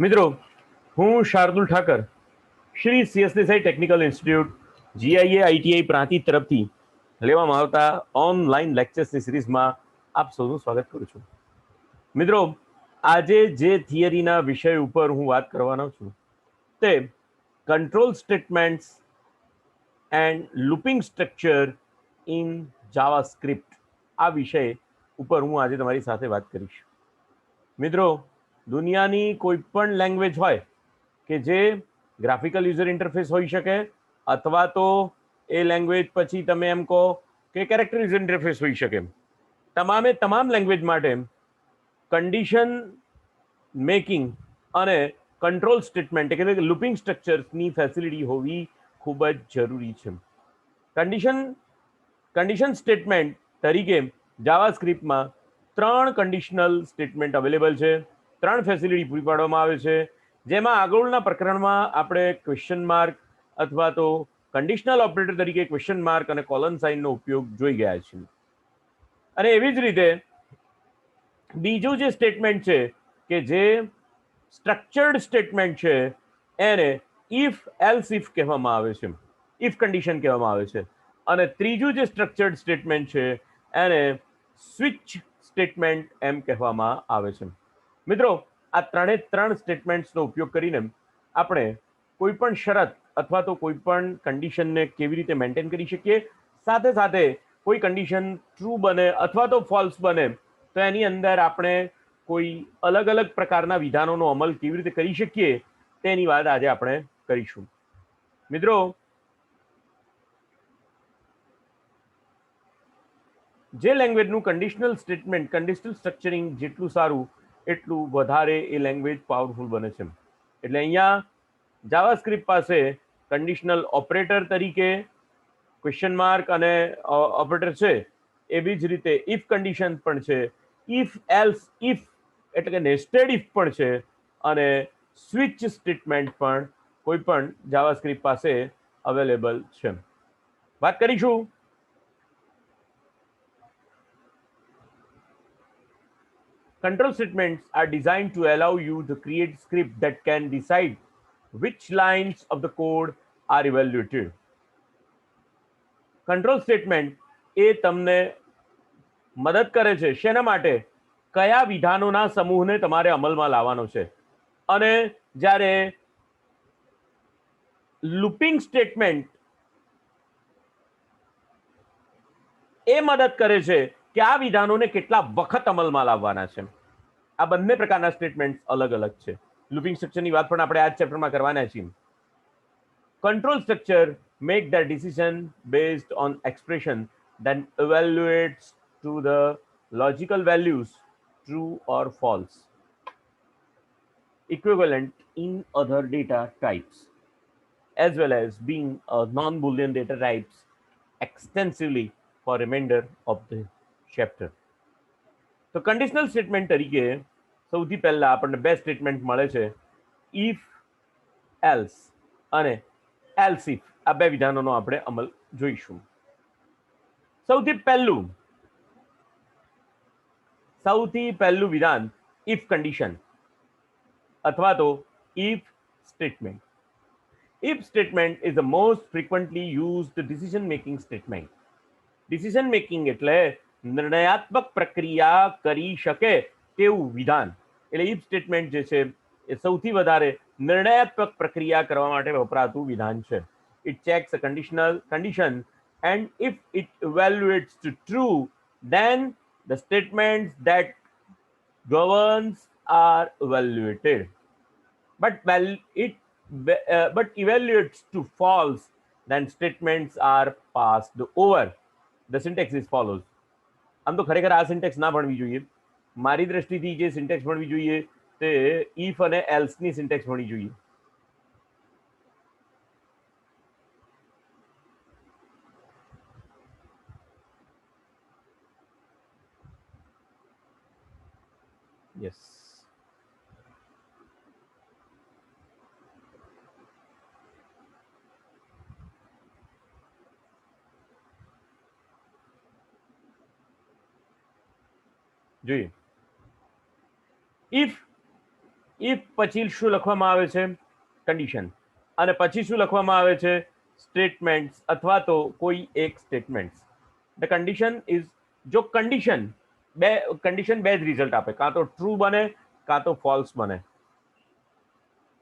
મિત્રો, હું Shardul Thakar Shri CS Desai technical institute GIA ITI Prantij તરફથી લેવામાં આવતા ઓનલાઈન લેક્ચર્સની સિરીઝમાં આપ સૌનું સ્વાગત કરું છું. મિત્રો, આજે જે થિયરીના વિષય ઉપર હું વાત કરવાનો છું તે control statements and looping structure in JavaScript આ વિષય ઉપર હું આજે તમારી સાથે વાત કરીશ. મિત્રો, દુનિયાની કોઈ પણ લેંગ્વેજ હોય કે જે ગ્રાફિકલ યુઝર ઇન્ટરફેસ હોઈ શકે અથવા તો એ લેંગ્વેજ પછી તમે એમ કહો કે કેરેક્ટર યુઝર ઇન્ટરફેસ હોઈ શકે, તમામ લેંગ્વેજ માટે કન્ડિશન મેકિંગ અને કંટ્રોલ સ્ટેટમેન્ટ એટલે કે લૂપિંગ સ્ટ્રક્ચર્સની ફેસિલિટી હોવી ખૂબ જ જરૂરી છે. કન્ડિશન સ્ટેટમેન્ટ તરીકે જાવાસ્ક્રિપ્ટમાં 3 કન્ડિશનલ સ્ટેટમેન્ટ અવેલેબલ છે, 3 ફેસિલિટી પૂરી પાડવામાં આવે છે, જેમાં આગળના પ્રકરણમાં આપણે ક્વેશ્ચન માર્ક અથવા તો કન્ડિશનલ ઓપરેટર તરીકે ક્વેશ્ચન માર્ક અને કોલન સાઇનનો ઉપયોગ જોઈ ગયા છે. અને એવી જ રીતે બીજું જે સ્ટેટમેન્ટ છે કે જે સ્ટ્રક્ચર્ડ સ્ટેટમેન્ટ છે એને ઇફ એલ્સ ઇફ કહેવામાં આવે છે, ઇફ કન્ડિશન કહેવામાં આવે છે. અને ત્રીજું જે સ્ટ્રક્ચર્ડ સ્ટેટમેન્ટ છે એને સ્વિચ સ્ટેટમેન્ટ એમ કહેવામાં આવે છે. મિત્રો, આ ત્રણ સ્ટેટમેન્ટ્સનો ઉપયોગ કરીને આપણે કોઈ પણ શરત અથવા તો કોઈ પણ કન્ડિશનને કેવી રીતે મેન્ટેન કરી શકીએ, સાથે સાથે કોઈ કન્ડિશન ટ્રુ બને અથવા તો ફોલ્સ બને તો એની અંદર આપણે કોઈ અલગ અલગ પ્રકારના વિધાનોનો અમલ કેવી રીતે કરી શકીએ તેની વાત આજે આપણે કરીશું. મિત્રો, જે લેંગ્વેજનું કન્ડિશનલ સ્ટેટમેન્ટ કન્ડિશનલ સ્ટ્રક્ચરિંગ જેટલું સારું એટલું વધારે એ લેંગ્વેજ પાવરફુલ બને છે. એટલે અહીંયા જાવાસ્ક્રિપ્ટ પાસે કન્ડિશનલ ઓપરેટર તરીકે ક્વેશ્ચન માર્ક અને ઓપરેટર છે, એવી જ રીતે ઇફ કન્ડિશન પણ છે, ઇફ એલ્સ ઇફ એટલે કે નેસ્ટેડ ઇફ પણ છે અને સ્વિચ સ્ટેટમેન્ટ પણ કોઈ પણ જાવાસ્ક્રિપ્ટ પાસે અવેલેબલ છે. વાત કરીશું control statements are designed to allow you to create script that can decide which lines of the code are evaluated. Control statement એ તમને મદદ કરે છે શેના માટે? કયા વિધાનોના સમૂહને તમારે અમલમાં લાવવાનો છે. અને જ્યારે લૂપિંગ સ્ટેટમેન્ટ એ મદદ કરે છે કે આ વિધાનોને કેટલા વખત અમલમાં લાવવાના છે. આ બંને પ્રકારના સ્ટેટમેન્ટ અલગ અલગ છે. લૂપિંગ સ્ટ્રક્ચરની વાત પણ આપણે આ ચેપ્ટરમાં કરવાના છીએ. Control structure make the decision based on expression that evaluates to the logical values true or false equivalent in other data types as well as being a non-boolean data types extensively for remainder of the chapter. તો conditional statement તરીકે સૌથી પહેલા આપણને બે statement મળે છે, if else અને else if. આ બે વિધાનોનો આપણે અમલ જોઈશું. સૌથી પહેલું વિધાન ઇફ કન્ડિશન અથવા તો if statement. If statement is the most frequently used decision making statement. Decision making એટલે નિર્ણયાત્મક પ્રક્રિયા કરી શકે તેવું વિધાન. એટલે ઇફ સ્ટેટમેન્ટ જે છે એ સૌથી વધારે નિર્ણયાત્મક પ્રક્રિયા કરવા માટે વપરાતું વિધાન છે. It checks a condition and if it evaluates to true, then the statements that governs are evaluated. But evaluates to false, then statements are passed over. The syntax is follows. આમ તો ખરેખર આ સિન્ટેક્સ ના ભણવી જોઈએ. મારી દ્રષ્ટિથી જે syntax ભણવી જોઈએ તે ઇફ અને એલ્સની સિન્ટેક્સ ભણવી જોઈએ. Yes. જોઈએ. ઇફ ઇફ પછી શું લખવામાં આવે છે? કન્ડિશન. અને પછી શું લખવામાં આવે છે? સ્ટેટમેન્ટ્સ અથવા તો કોઈ એક સ્ટેટમેન્ટ્સ. ધ કન્ડિશન ઇઝ, જો કન્ડિશન બે જ રિઝલ્ટ આપે, કાં તો ટ્રુ બને કાં તો ફોલ્સ બને.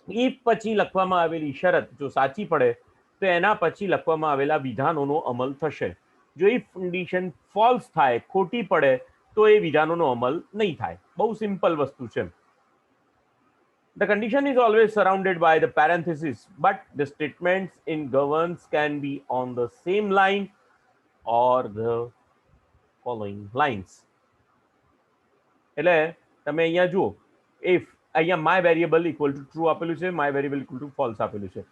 ઇફ પછી લખવામાં આવેલી શરત જો સાચી પડે તો એના પછી લખવામાં આવેલા વિધાનોનો અમલ થશે. જો ઇફ કન્ડિશન ફોલ્સ થાય, ખોટી પડે, તો એ વિધાનોનો અમલ નહીં થાય. બહુ સિમ્પલ વસ્તુ છે. The condition is always surrounded by the parenthesis, but the statements in governs can be on the same line or the following lines. એટલે તમે અહીંયા જુઓ, if અહીંયા my variable equal to true આપેલું છે, my variable equal to false આપેલું છે.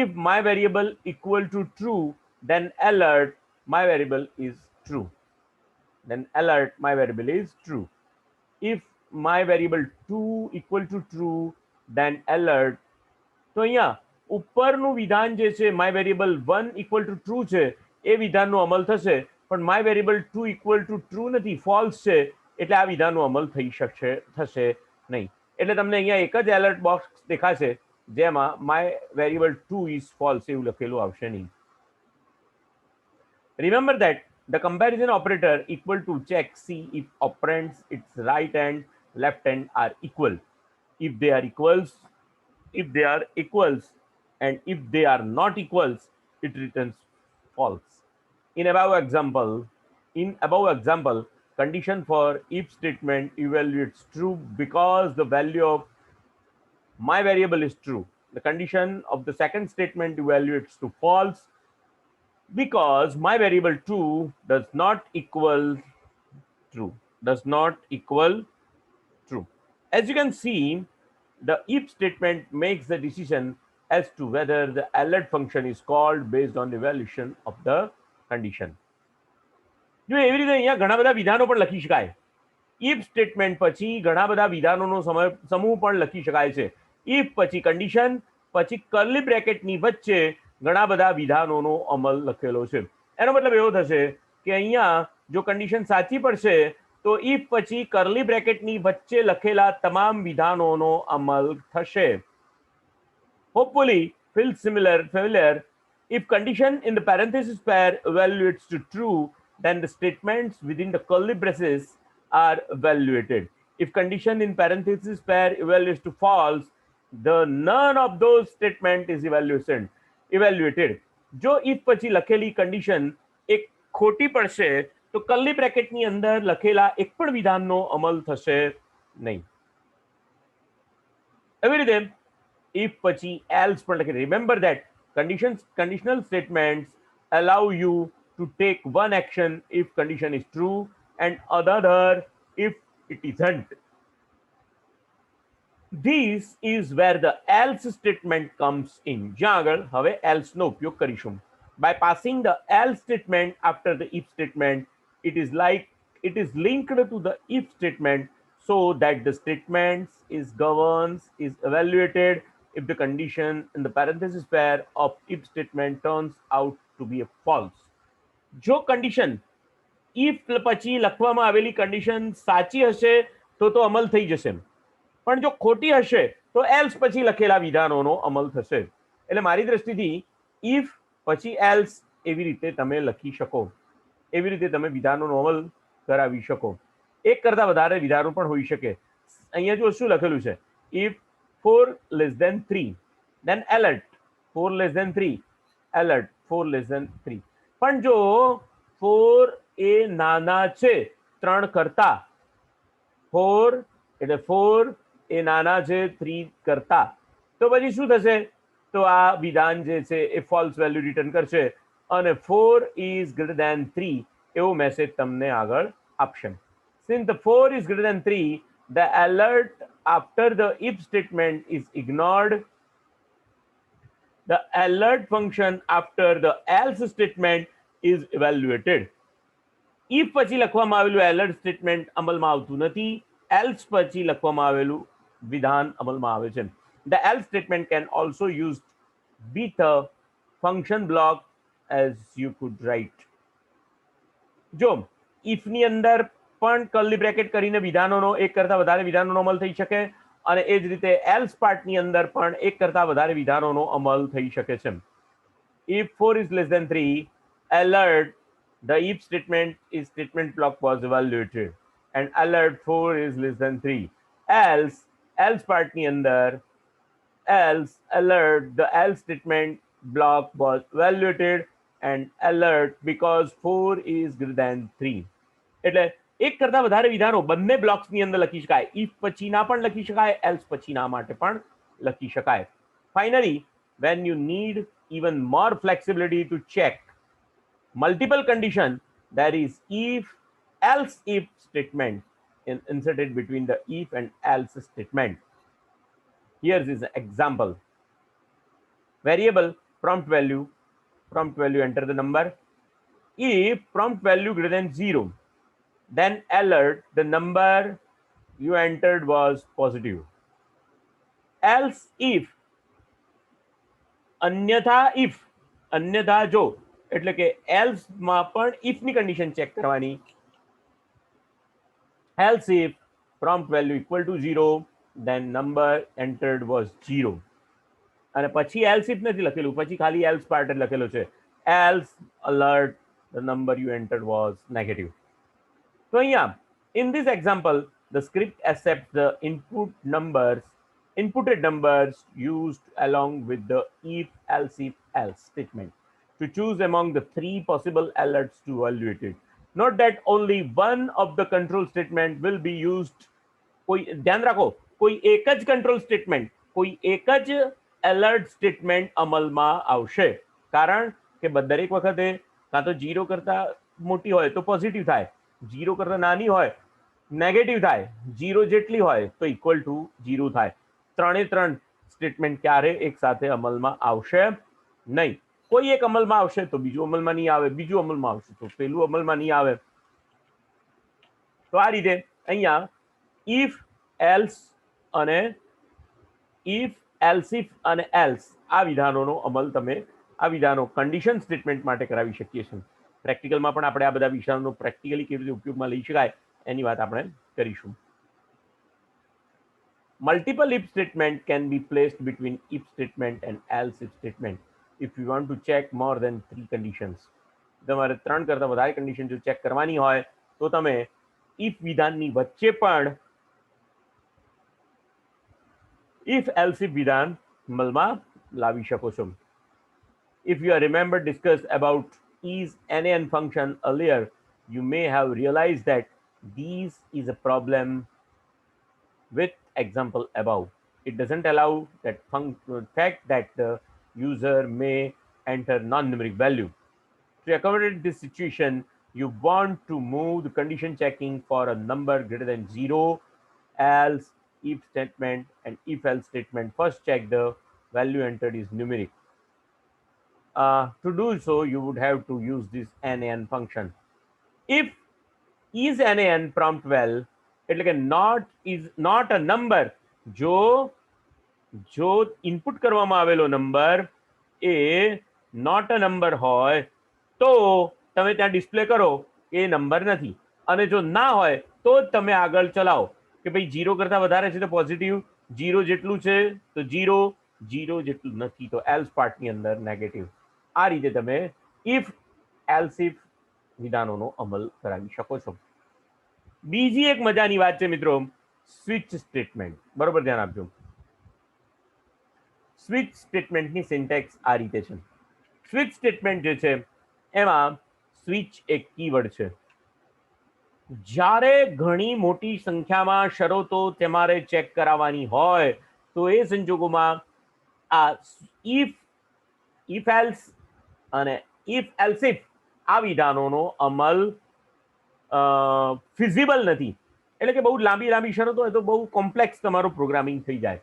If my variable equal to true, then alert my variable is true. Then alert my variable is true. If my variable 2 equal to true, then alert. તો અહીંયા ઉપરનું વિધાન જે છે my variable 1 equal to true છે, એ વિધાનનો અમલ થશે. પણ my variable 2 equal to true નથી, false છે, એટલે આ વિધાનનો અમલ થશે નહીં. એટલે તમને અહીંયા એક જ એલર્ટ બોક્સ દેખાશે જેમાં my variable 2 is false એવું લખેલું આવશે નહીં. Remember that the comparison operator equal to check see if operands its right and left hand are equal. If they are equals, and if they are not equals, it returns false. In above example, condition for if statement evaluates true because the value of my variable is true. The condition of the second statement evaluates to false because my variable 2 does not equal true. As you can see, the if statement makes the decision as to whether the alert function is called based on the evaluation of the condition. જો એવી રીતે અહીંયા ઘણા બધા વિધાનો પણ લખી શકાય. if સ્ટેટમેન્ટ પછી ઘણા બધા વિધાનોનો સમૂહ પણ લખી શકાય છે. if પછી કન્ડિશન પછી કર્લી બ્રેકેટની વચ્ચે ઘણા બધા વિધાનોનો અમલ લખેલો છે. એનો મતલબ એવો થશે કે અહીંયા જો કન્ડિશન સાચી પડશે તો if પછી કર્લી બ્રેકેટની વચ્ચે લખેલા તમામ વિધાનોનો અમલ થશે. Hopefully feels familiar. If condition in the parenthesis pair evaluates to true, then the statements within the curly braces are evaluated. If condition in parenthesis pair evaluates to false, the none of those statement is evaluated. જો if પછી લખેલી condition એક ખોટી પડશે તો curly બ્રેકેટની અંદર લખેલા એક પણ વિધાનનો અમલ થશે નહીં. એવી રીતે if પછી else પણ લખી. Remember that conditional statements allow you to take one action if condition is true and another if it isn't. This is where the else statement comes in. જ્યાં આગળ હવે else નો ઉપયોગ કરીશું. By passing the else statement after the if statement, it is linked to the if statement so that the statements is evaluated if the condition in the parenthesis pair of if statement turns out to be a false. જો condition if પછી લખવામાં આવેલી condition સાચી હશે તો અમલ થઈ જશે. પણ જો ખોટી હશે તો else પછી લખેલા વિધાનોનો અમલ થશે. એટલે મારી દ્રષ્ટિથી if પછી else એવી રીતે તમે લખી શકો. એવી રીતે તમે વિધાનોનો અમલ કરાવી શકો. એક કરતા વધારે વિધાનો પણ હોઈ શકે. અહીંયા જો શું લખેલું છે? if 4 less than 3, then alert 4 less than 3, alert 4 less than 3. પણ જો 4 એ નાના છે 3 કરતા, 4 એટલે 4 એ નાના છે 3 કરતા, તો પછી શું થશે? તો આ વિધાન જે છે એ ફોલ્સ વેલ્યુ રિટર્ન કરશે અને 4 is greater than 3 એવો મેસેજ તમને આગળ આપશે. Since the 4 is greater than 3, the alert after the if statement is ignored. The alert function after the else statement is evaluated. if પછી લખવામાં આવેલું alert statement અમલમાં આવતું નથી, else પછી લખવામાં આવેલું વિધાન અમલમાં આવે છે. The else statement can also use with a function block as you could write. જો if ની અંદર પણ કર્લી બ્રેકેટ કરીને વિધાનોનો એક કરતા વધારે વિધાનોનો અમલ થઈ શકે અને એ જ રીતે એલ્સ પાર્ટની અંદર પણ એક કરતા વધારે વિધાનોનો અમલ થઈ શકે છે. If 4 is less than 3, alert the if statement is statement block was evaluated and alert 4 is less than 3. Else part ની અંદર else alert the else statement block was evaluated and alert because 4 is greater than 3. એટલે એક કરતા વધારે વિધાનો બંને બ્લોક્સની અંદર લખી શકાય. ઇફ પછીના પણ લખી શકાય, એલ્સ પછીના માટે પણ લખી શકાય. Finally, when you need even more flexibility to check multiple condition, there is if else if statement inserted between the if and else statement. Here's is an example. Variable prompt value enter the number. If prompt value greater than 0, then alert the number you entered was positive. Else if अन्यथा जो એટલે કે else માં પણ if ની condition check કરવાની. Else if prompt value equal to 0, then number entered was 0. અને પછી else if નથી લખેલું, પછી ખાલી else part જ લખેલો છે. Else alert the number you entered was negative. So અહીંયા in this example the script accepts the inputted numbers used along with the if else statement to choose among the 3 possible alerts to evaluate it. Note that only one of the control statement will be used. કોઈ ધ્યાન રાખો, કોઈ એક જ control statement, કોઈ એક જ alert statement અમલમાં આવશે. કારણ કે દરેક વખતે કાં તો 0 કરતા મોટી હોય તો પોઝિટિવ થાય, 0 કરતા નાની હોય નેગેટિવ થાય, 0 જેટલી હોય તો ઇક્વલ ટુ 0 થાય. ત્રણે ત્રણ સ્ટેટમેન્ટ ક્યારે એક સાથે અમલમાં આવશે નહીં. કોઈ એક અમલમાં આવશે તો બીજું અમલમાં નહીં આવે, બીજું અમલમાં આવશે તો પેલું અમલમાં નહીં આવે. તો આ રીતે અહીંયા if else અને if else if અને else આ વિધાનોનો અમલ તમે આ વિધાનો કન્ડિશન સ્ટેટમેન્ટ માટે કરાવી શકીએ છીએ. પ્રેક્ટિકલમાં પણ આપણે આ બધા વિધાનોનો પ્રેક્ટિકલી કેવી રીતે ઉપયોગમાં લઈ શકાય એની વાત આપણે કરીશું. Multiple if statement can be placed between if statement and else if statement if you want to check more than 3 conditions. તમારે 3 કરતા વધારે કન્ડિશન જો ચેક કરવાની હોય તો તમે if વિધાનની વચ્ચે પણ if else if વિધાન અમલમાં લાવી શકો છો. If you remember discussed about is nan function earlier, you may have realized that this is a problem with example above. It doesn't allow that fact that the user may enter non-numeric value. To accommodate this situation, you want to move the condition checking for a number greater than 0, else if statement and if else statement. First check the value entered is numeric. To do so, you would have to use this nan function. If is nan prompt well, એટલે કે not a number, જો input કરવામાં આવેલો number A not a number હોય તો તમે ત્યાં display કરો એ નંબર નથી, અને જો ના હોય તો જ તમે આગળ ચલાવો કે ભાઈ 0 કરતા વધારે છે તો પોઝિટિવ, 0 જેટલું છે તો 0, 0 જેટલું નથી તો એલ્સ પાર્ટની અંદર નેગેટિવ. આ રીતે તમે ઇફ એલ્સ ઇફ વિધાનોનો અમલ કરાવી શકો છો. બીજી એક મજાની વાત છે મિત્રો, સ્વિચ સ્ટેટમેન્ટ. બરોબર ધ્યાન આપજો. સ્વિચ સ્ટેટમેન્ટની સિન્ટેક્સ આ રીતે છે. સ્વિચ સ્ટેટમેન્ટ જે છે એમાં સ્વિચ એક કીવર્ડ છે. જ્યારે ઘણી મોટી સંખ્યામાં શરતો તમારે ચેક કરાવવાની હોય તો એ સંજોગોમાં આ if else અને if else if આ વિધાનોનો અમલ ફિઝિબલ નથી. એટલે કે બહુ લાંબી શરતો હોય તો બહુ કોમ્પ્લેક્સ તમારો પ્રોગ્રામિંગ થઈ જાય.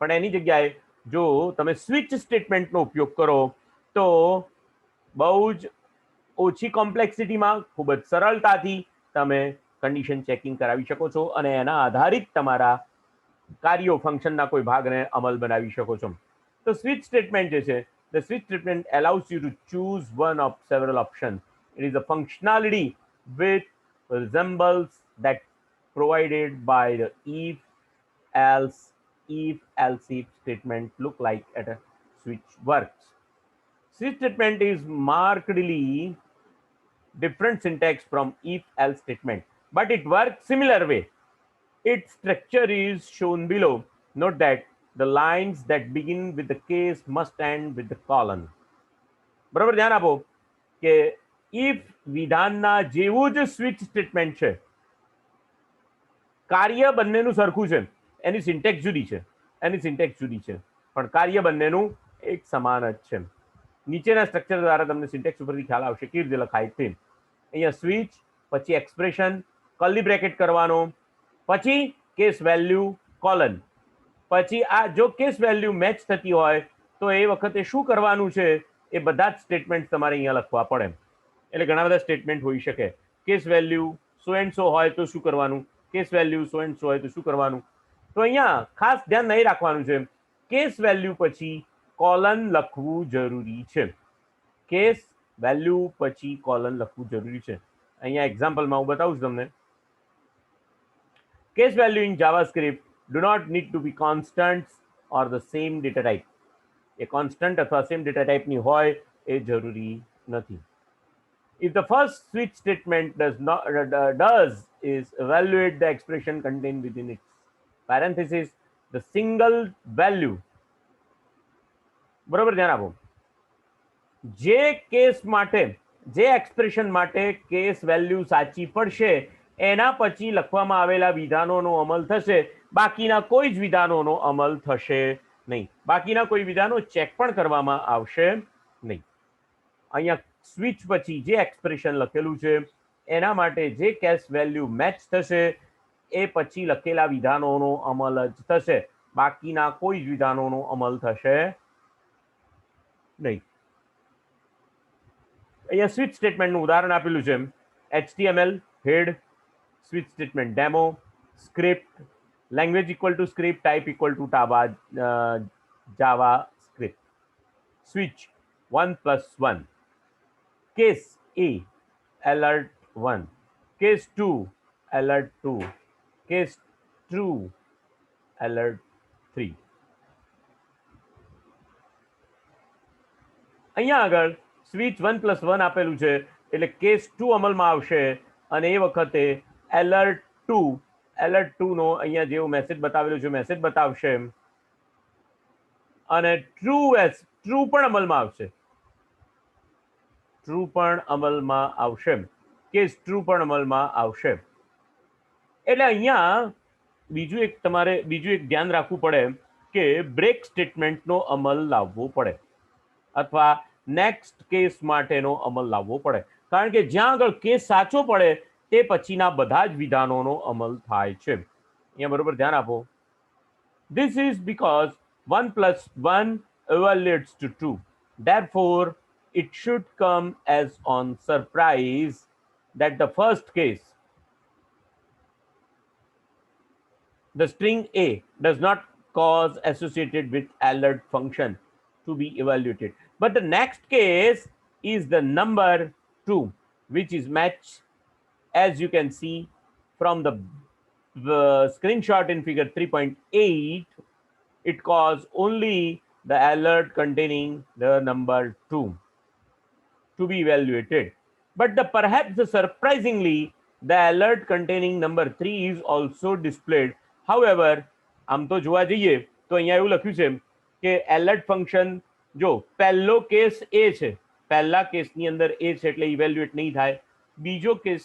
પણ એની જગ્યાએ જો તમે સ્વિચ સ્ટેટમેન્ટનો ઉપયોગ કરો તો બહુ જ ઓછી કોમ્પ્લેક્સિટીમાં ખૂબ જ સરળતાથી તમે કન્ડિશન ચેકિંગ કરાવી શકો છો અને એના આધારિત તમારા કાર્યો ફંક્શનના કોઈ ભાગને અમલ બનાવી શકો છો. તો સ્વિચ સ્ટેટમેન્ટ જે છે, the switch statement allows you to choose one of several options. It is a functionality which resembles that provided by the if else if else if statement look like at a switch works? Switch statement is markedly different syntax from if else statement, but it works similar way. Its structure is shown below. Note that the lines that begin with the case must end with the colon. બરાબર, ધ્યાન આપો કે if વિધાનના જેવું જ switch statement છે, કાર્ય બંનેનું સરખું છે, એની સિન્ટેક્સ જુદી છે, પણ કાર્ય બંનેનું એક સમાન જ છે. નીચેના સ્ટ્રક્ચર દ્વારા તમને સિન્ટેક્સ ઉપરથી ખ્યાલ આવશે કેવી રીતે લખાય તે. અહીંયા સ્વિચ, પછી એક્સપ્રેશન, કર્લી બ્રેકેટ કરવાનો, પછી કેસ વેલ્યુ કોલન, પછી આ જો કેસ વેલ્યુ મેચ થતી હોય તો એ વખતે શું કરવાનું છે એ બધા જ સ્ટેટમેન્ટ તમારે અહીંયા લખવા પડે. એટલે ઘણા બધા સ્ટેટમેન્ટ હોઈ શકે. Case value so and so હોય તો શું કરવાનું, case value so and so હોય તો શું કરવાનું. તો અહીંયા ખાસ ધ્યાન નહીં રાખવાનું છે, કેસ વેલ્યુ પછી કોલન લખવું જરૂરી છે. કેસ વેલ્યુ પછી કોલન લખવું જરૂરી છે. અહીંયા એક્ઝામ્પલમાં હું બતાવું છું તમને. Case value in JavaScript do not need to be constants or the same data type. A constant अथवा same data type ની હોય એ જરૂરી નથી. If the first switch statement does is evaluate the expression contained within its parenthesis, the single value. બરોબર, ધ્યાન આપો. જે case માટે, જે એક્સપ્રેશન માટે કેસ વેલ્યુ સાચી પડશે એના પછી લખવામાં આવેલા વિધાનોનો અમલ થશે, બાકીના કોઈ જ વિધાનોનો અમલ થશે નહીં. બાકીના કોઈ વિધાનો ચેક પણ કરવામાં આવશે નહીં. અહીંયા સ્વિચ પછી જે એક્સપ્રેશન લખેલું છે એના માટે જે કેસ વેલ્યુ મેચ થશે એ પછી લખેલા વિધાનોનો અમલ જ થશે, બાકીના કોઈ જ વિધાનોનો અમલ થશે નહીં. અહીંયા સ્વિચ સ્ટેટમેન્ટનું ઉદાહરણ આપેલું છે. HTML head, switch statement demo, script, language equal to script, type equal to JavaScript. Switch 1+1, case A alert 1, case 2 alert 2, case 2 alert 3. અહીંયા આગળ સ્વિચ 1+1 આપેલું છે એટલે કેસ 2 અમલમાં આવશે અને એ વખતે એલર્ટ 2 નો અહીંયા જેવું મેસેજ બતાવેલું છે મેસેજ બતાવશે અને ટ્રુ પણ અમલમાં આવશે. કેસ ટ્રુ પણ અમલમાં આવશે. એટલે અહીંયા બીજું એક ધ્યાન રાખવું પડે કે બ્રેક સ્ટેટમેન્ટનો અમલ લાવવો પડે અથવા નેક્સ્ટ કેસ માટેનો અમલ લાવવો પડે, કારણ કે જ્યાં આગળ કેસ સાચો પડે તે પછીના બધા જ વિધાનોનો અમલ થાય છે. અહીંયા બરોબર ધ્યાન આપો. This is because 1+1 evaluates to 2. Therefore, it should come as on surprise that the first case, the string A, does not cause associated with alert function to be evaluated. But the next case is the number 2, which is matched, as you can see from the screenshot in figure 3.8. It caused only the alert containing the number 2 to be evaluated. But perhaps surprisingly, the alert containing number 3 is also displayed. However, આમ તો જોવા જઈએ તો અહીંયા એવું લખ્યું છે કે alert function જો પહેલો કેસ A છે, પહેલા કેસની અંદર A છે એટલે ઇવેલ્યુએટ નહીં થાય. બીજો કેસ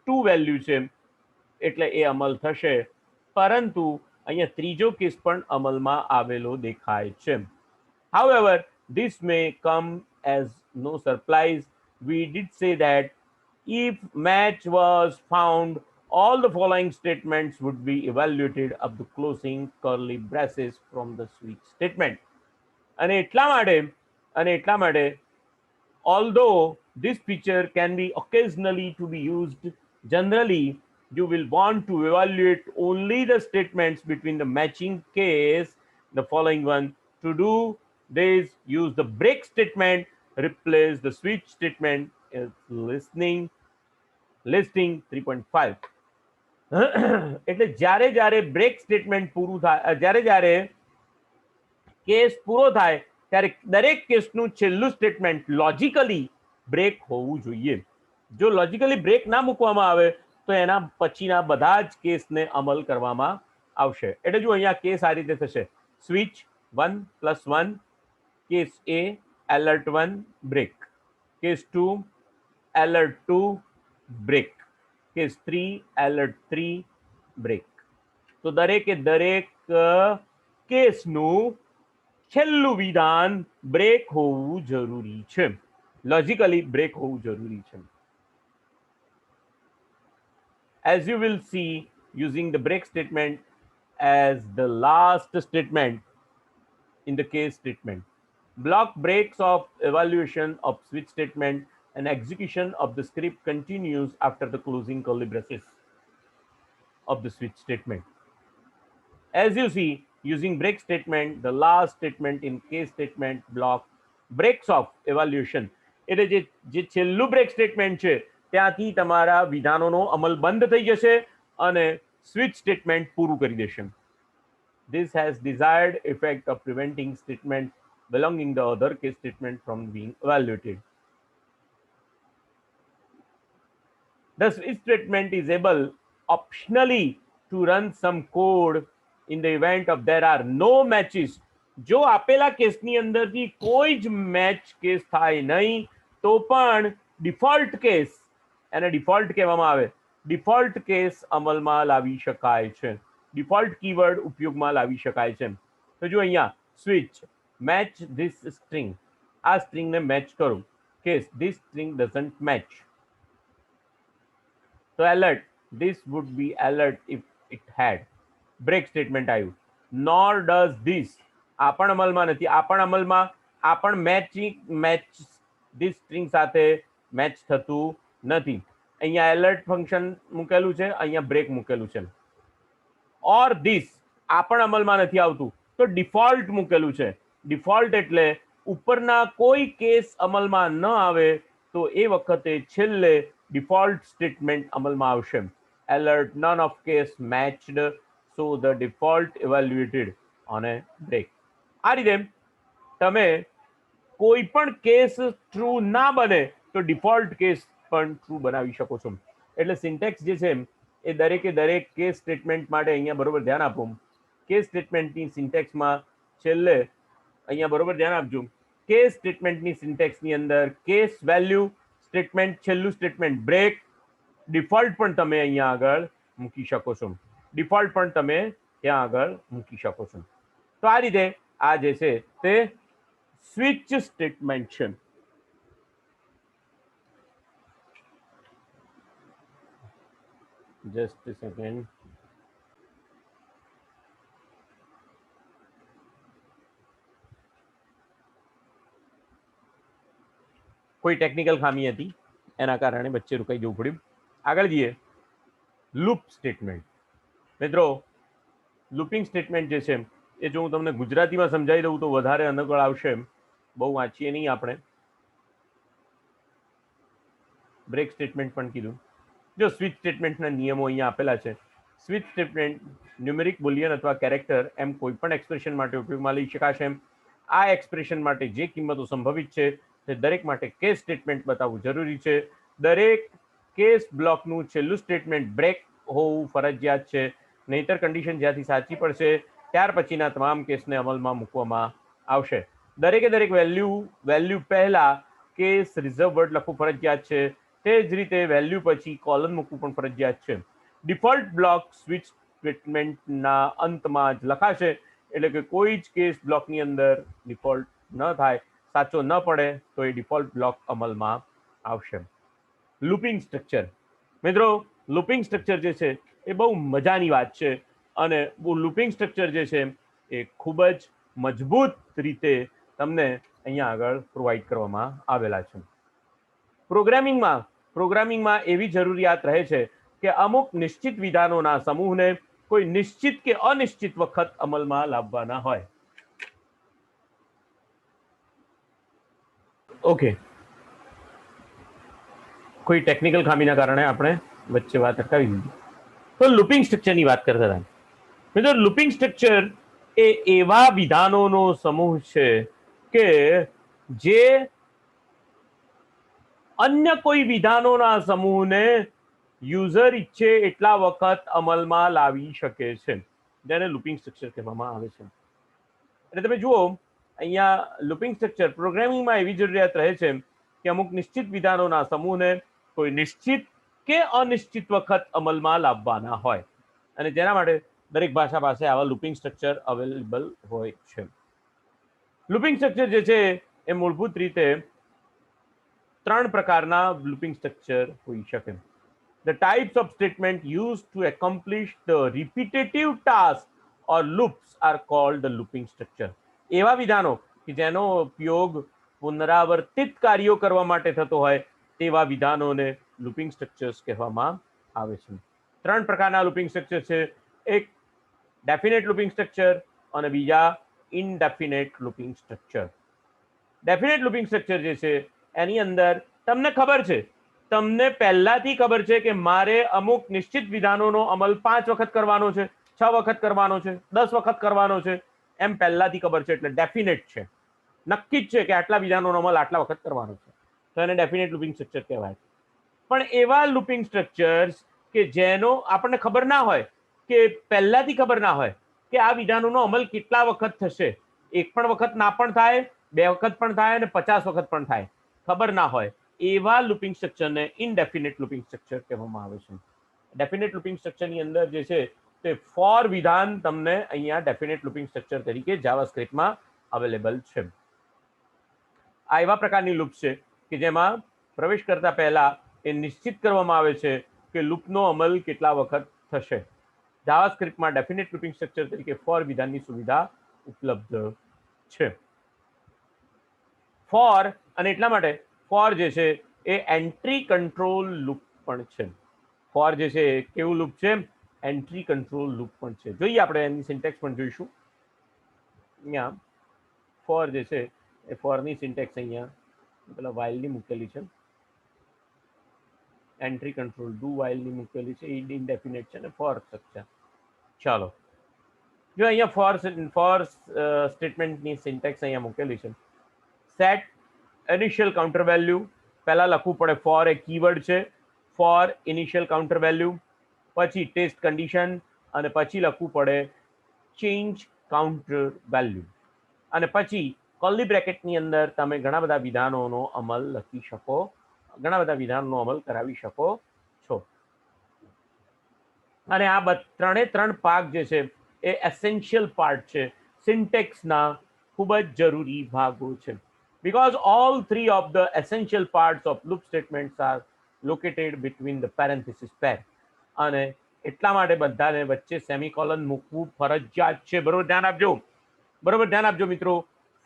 2 વેલ્યુ છે એટલે એ અમલ થશે, પરંતુ અહીંયા ત્રીજો કેસ પણ અમલમાં આવેલો દેખાય છે. However, this may come as no surprise. We did say that if match was found, all the following statements would be evaluated up to closing curly braces from the switch statement. અને એટલા માટે although this feature can be occasionally to be used, generally you will want to evaluate only the statements between the matching case, the following one. To do this, use the break statement, replace the switch statement as listing 3.5. એટલે જ્યારે જ્યારે break statement પૂરું થાય, જ્યારે જ્યારે case પૂરો થાય ત્યારે દરેક કેસનું છેલ્લું સ્ટેટમેન્ટ લોજિકલી બ્રેક હોવું જોઈએ. જો લોજિકલી બ્રેક ના મૂકવામાં આવે તો એના પછીના બધા જ કેસને અમલ કરવામાં આવશે. એટલે જો અહીંયા કેસ આ રીતે થશે: switch 1+1, case A alert 1 break, case 2 alert 2 break, case 3 alert 3 break. તો દરેકે દરેક કેસનું છેલ્લું વિધાન બ્રેક હોવું જરૂરી છે, લોજિકલી બ્રેક હોવું જરૂરી છે. As you will see, using the break statement as the last statement in the case statement, block breaks of evaluation of switch statement and execution of the script continues after the closing curly braces of the switch statement. As you see, using break statement, the last statement in case statement block breaks of evaluation. એટલે જે છેલ્લું break statement છે ત્યાંથી તમારા વિધાનોનો અમલ બંધ થઈ જશે અને સ્વિચ સ્ટેટમેન્ટ પૂરું કરી દેશે. This has desired effect of preventing statement belonging the other case statement from being evaluated. The switch statement is able optionally to run some code in the event of there are no matches. જો આપેલા કેસની અંદરથી કોઈ જ match case થાય નહીં તો પણ ડિફોલ્ટ કેસ, એને ડિફોલ્ટ કહેવામાં આવે, ડિફોલ્ટ કેસ અમલમાં લાવી શકાય છે, ડિફોલ્ટ કીવર્ડ ઉપયોગમાં લાવી શકાય છે. તો જો અહીંયા સ્વિચ મેચ ધીસ સ્ટ્રિંગ, આ સ્ટ્રિંગને મેચ કરો, case this string doesn't match. તો alert, this would be alert if it had. Break statement આવ્યું. nor does this, આ પણ અમલમાં નથી, આ પણ અમલમાં, આ પણ મેચ this string સાથે મેચ થતું નથી. અહીંયા એલર્ટ ફંક્શન મૂકેલું છે, અહીંયા બ્રેક મૂકેલું છે. ઓર ધીસ, આ પણ અમલમાં નથી આવતું, તો ડિફોલ્ટ મૂકેલું છે. ડિફોલ્ટ એટલે ઉપરના કોઈ કેસ અમલમાં ન આવે તો એ વખતે છેલ્લે ડિફોલ્ટ સ્ટેટમેન્ટ અમલમાં આવશે. Alert none of case matched, so the default evaluated on a break. આ રીતે તમે કોઈ પણ કેસ ટ્રુ ના બને તો ડિફોલ્ટ કેસ પણ ટ્રુ બનાવી શકો છો. એટલે સિન્ટેક્સ જે છે એ દરેકે દરેક કેસ સ્ટેટમેન્ટ માટે અહીંયા બરોબર ધ્યાન આપો. કેસ સ્ટેટમેન્ટની સિન્ટેક્સમાં છેલ્લે અહીંયા બરોબર ધ્યાન આપજો. કેસ સ્ટેટમેન્ટની સિન્ટેક્સની અંદર કેસ વેલ્યુ સ્ટેટમેન્ટ, છેલ્લું સ્ટેટમેન્ટ બ્રેક, ડિફોલ્ટ પણ તમે અહીંયા આગળ મૂકી શકો છો, ડિફોલ્ટ પણ તમે ત્યાં આગળ મૂકી શકો છો. તો આ રીતે આ જે છે તે સ્વિચ સ્ટેટમેન્ટ છે. Just a second. કોઈ ટેકનિકલ ખામી હતી એના કારણે વચ્ચે રોકાઈ જવું પડ્યું. આગળ જઈએ. Loop statement. મિત્રો, લૂપિંગ સ્ટેટમેન્ટ જે છે એ જો હું તમને ગુજરાતીમાં સમજાવી દઉં તો વધારે અનુકૂળ આવશે. બહુ વાંચીએ નહીં આપણે. બ્રેક સ્ટેટમેન્ટ પણ કીધું. જો સ્વિચ સ્ટેટમેન્ટના નિયમો અહીંયા આપેલા છે. સ્વિચ સ્ટેટમેન્ટ ન્યુમેરિક બુલિયન અથવા કેરેક્ટર એમ કોઈ પણ એક્સપ્રેશન માટે ઉપયોગમાં લઈ શકાશે. આ એક્સપ્રેશન માટે જે કિંમતો સંભવિત છે તે દરેક માટે કેસ સ્ટેટમેન્ટ બતાવવું જરૂરી છે. દરેક કેસ બ્લોકનું છેલ્લું સ્ટેટમેન્ટ બ્રેક હોવું ફરજિયાત છે, નહીતર કન્ડિશન જ્યાંથી સાચી પડશે ત્યાર પછીના તમામ કેસને અમલમાં મૂકવામાં આવશે. દરેકે દરેક વેલ્યુ પહેલા કેસ રિઝર્વ વર્ડ લખવું ફરજિયાત છે. તે જ રીતે વેલ્યુ પછી કોલન મૂકવું પણ ફરજિયાત છે. ડિફોલ્ટ બ્લોક સ્વિચ સ્ટેટમેન્ટના અંતમાં જ લખાશે, એટલે કે કોઈ જ કેસ બ્લોકની અંદર ડિફોલ્ટ ન થાય, સાચો ન પડે તો એ ડિફોલ્ટ બ્લોક અમલમાં આવશે. Looping structure. મિત્રો, લૂપિંગ સ્ટ્રક્ચર જે છે એ બહુ મજાની વાત છે અને લૂપિંગ સ્ટ્રક્ચર જે છે એ ખૂબ જ મજબૂત રીતે તમને અહીંયા આગળ પ્રોવાઈડ કરવામાં આવેલા છે. પ્રોગ્રામિંગમાં એવી જરૂરિયાત રહે છે કે અમુક નિશ્ચિત વિધાનોના સમૂહને કોઈ નિશ્ચિત કે અનિશ્ચિત વખત અમલમાં લાવવાના હોય. ઓકે, કોઈ ટેકનિકલ ખામીના કારણે આપણે વચ્ચે વાત અટકાવી દીધી. તો લૂપિંગ સ્ટ્રક્ચરની વાત કરતા હતા મિત્રો. લૂપિંગ સ્ટ્રક્ચર એ એવા વિધાનોનો સમૂહ છે કે જે અન્ય કોઈ વિધાનોના સમૂહને યુઝર ઈચ્છે એટલા વખત અમલમાં લાવી શકે છે, જેને લૂપિંગ સ્ટ્રક્ચર કહેવામાં આવે છે. એટલે તમે જુઓ અહીંયા લૂપિંગ સ્ટ્રક્ચર પ્રોગ્રામિંગમાં એવી જરૂરિયાત રહે છે કે અમુક નિશ્ચિત વિધાનોના સમૂહને કોઈ નિશ્ચિત કે અનિશ્ચિત વખત અમલમાં લાવવાના હોય, અને જેના માટે દરેક ભાષા પાસે આવા લૂપિંગ સ્ટ્રક્ચર અવેલેબલ હોય છે. લૂપિંગ સ્ટ્રક્ચર જે છે એ મૂળભૂત રીતે ત્રણ પ્રકારના લૂપિંગ સ્ટ્રક્ચર હોઈ શકે. The types of statement used to accomplish the repetitive task or loops are called the looping structure. એવા વિધાનો કે જેનો ઉપયોગ પુનરાવર્તિત કાર્યો કરવા માટે થતો હોય તેવા વિધાનોને લૂપિંગ સ્ટ્રક્ચર્સ કહેવામાં આવે છે. ત્રણ પ્રકારના લૂપિંગ સ્ટ્રક્ચર છે. એક ડેફિનેટ લૂપિંગ સ્ટ્રક્ચર અને બીજા indefinite looping structure. Definite looping structure જે છે એની અંદર તમને ખબર છે, તમને પહેલાથી ખબર છે કે મારે અમુક નિશ્ચિત વિધાનોનો અમલ 5 વખત કરવાનો છે, 6 વખત કરવાનો છે, 10 વખત કરવાનો છે, એમ પહેલાથી ખબર છે, એટલે ડેફિનેટ છે, નક્કી જ છે કે આટલા વિધાનોનો અમલ આટલા વખત કરવાનો છે, તો એને ડેફિનેટ લૂપિંગ સ્ટ્રક્ચર કહેવાય. પણ એવા લૂપિંગ સ્ટ્રક્ચર્સ કે જેનો આપણને ખબર ના હોય, કે પહેલાથી ખબર ના હોય કે આ વિધાનોનો અમલ કેટલા વખત થશે, એક પણ વખત ના પણ થાય, 2 વખત પણ થાય અને 50 વખત પણ થાય, ખબર ના હોય, એવા લૂપિંગ સ્ટ્રક્ચરને ઇનડેફિનેટ લૂપિંગ સ્ટ્રક્ચર કહેવામાં આવે છે. ડેફિનેટ લૂપિંગ સ્ટ્રક્ચરની અંદર જે છે તે ફોર વિધાન તમને અહીંયા ડેફિનેટ લૂપિંગ સ્ટ્રક્ચર તરીકે જાવાસ્ક્રિપ્ટમાં અવેલેબલ છે. આ એવા પ્રકારની લૂપ છે કે જેમાં પ્રવેશ કરતા પહેલા એ નિશ્ચિત કરવામાં આવે છે કે લૂપનો અમલ કેટલા વખત થશે. જાવાસ્ક્રિપ્ટમાં ડેફિનેટ લૂપિંગ સ્ટ્રક્ચર તરીકે ફોર વિધાનની સુવિધા ઉપલબ્ધ છે. ફોર, અને એટલા માટે ફોર જે છે એ એન્ટ્રી કંટ્રોલ લૂપ પણ છે. ફોર જે છે કેવું લૂપ છે? એન્ટ્રી કંટ્રોલ લૂપ પણ છે. જોઈએ આપણે એની સિન્ટેક્સ પણ જોઈશું. અહીંયા ફોર જે છે એ ફોરની સિન્ટેક્સ અહીંયા પેલા વાઇલની મૂકેલી છે, એન્ટ્રી કંટ્રોલ ડુ વાઇલની મૂકેલી છે, ઇનડેફિનેટ છે અને ફોર સ્ટ્રક્ચર. ચાલો જો અહીંયા ફોર સ્ટેટમેન્ટની સિન્ટેક્સ અહીંયા મૂકેલી છે. સેટ ઇનિશિયલ કાઉન્ટર વેલ્યુ, પહેલા લખવું પડે ફોર એ કીવર્ડ છે, ફોર ઇનિશિયલ કાઉન્ટર વેલ્યુ, પછી ટેસ્ટ કન્ડિશન, અને પછી લખવું પડે ચેન્જ કાઉન્ટર વેલ્યુ, અને પછી કર્લી બ્રેકેટની અંદર તમે ઘણા બધા વિધાનોનો અમલ લખી શકો, ઘણા બધા વિધાનોનો અમલ કરાવી શકો છો. અને આ ત્રણ ભાગ જે છે એ એસેન્શિયલ પાર્ટ છે, સિન્ટેક્સના ખૂબ જ જરૂરી ભાગો છે. Because all three of the essential parts of loop statements are located between the parenthesis pair. અને એટલા માટે બધાને વચ્ચે સેમિકોલન મૂકવું ફરજિયાત છે. બરોબર ધ્યાન આપજો, બરોબર ધ્યાન આપજો મિત્રો.